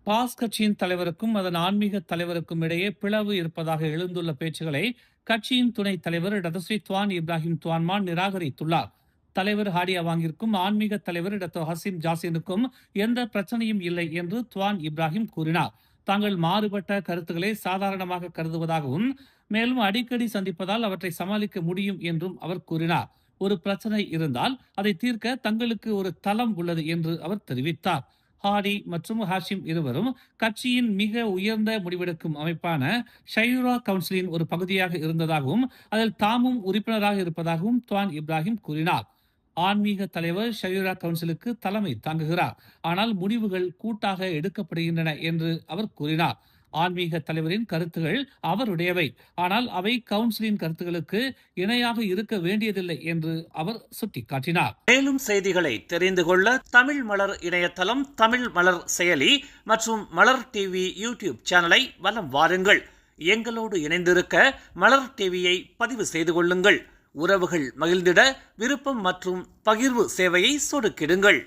Pass கட்சியின் தலைவருக்கும் அதன் ஆன்மீக தலைவருக்கும் இடையே பிளவு இருப்பதாக எழுந்துள்ள பேச்சுகளை கட்சியின் துணைத் தலைவர் டத்தஸ்ரீ துவான் இப்ராஹிம் துவான்மான் நிராகரித்துள்ளார். தலைவர் ஹாடியா வாங்கிற்கும் ஆன்மீக தலைவர் டாக்டர் ஹசீம் ஜாசினுக்கும் எந்த பிரச்சனையும் இல்லை என்று துவான் இப்ராஹிம் கூறினார். தாங்கள் மாறுபட்ட கருத்துக்களை சாதாரணமாக கருதுவதாகவும் மேலும் அடிக்கடி சந்திப்பதால் அவற்றை சமாளிக்க முடியும் என்றும் அவர் கூறினார். ஒரு பிரச்சனை இருந்தால் அதை தீர்க்க தங்களுக்கு ஒரு தளம் உள்ளது என்று அவர் தெரிவித்தார். ஹாடி மற்றும் ஹாஷிம் இருவரும் கட்சியின் மிக உயர்ந்த முடிவெடுக்கும் அமைப்பான ஷயூரா கவுன்சிலின் ஒரு பகுதியாக இருந்ததாகவும் அதில் தாமும் உறுப்பினராக இருப்பதாகவும் துவான் இப்ராஹிம் கூறினார். ஆன்மீக தலைவர் ஷயூரா கவுன்சிலுக்கு தலைமை தாங்குகிறார், ஆனால் முடிவுகள் கூட்டாக எடுக்கப்படுகின்றன என்று அவர் கூறினார். ஆன்மீக தலைவரின் கருத்துகள் அவருடையவை, ஆனால் அவை கவுன்சிலின் கருத்துகளுக்கு இணையாக இருக்க வேண்டியதில்லை என்று அவர் சுட்டிக்காட்டினார். மேலும் செய்திகளை தெரிந்து கொள்ள தமிழ் மலர் இணையதளம், தமிழ் மலர் செயலி மற்றும் மலர் டிவி யூடியூப் சேனலை வலம் வாருங்கள். எங்களோடு இணைந்திருக்க மலர் டிவியை பதிவு செய்து கொள்ளுங்கள். உறவுகள் மகிழ்ந்திட விருப்பம் மற்றும் பகிர்வு சேவையை சொடுக்கிடுங்கள்.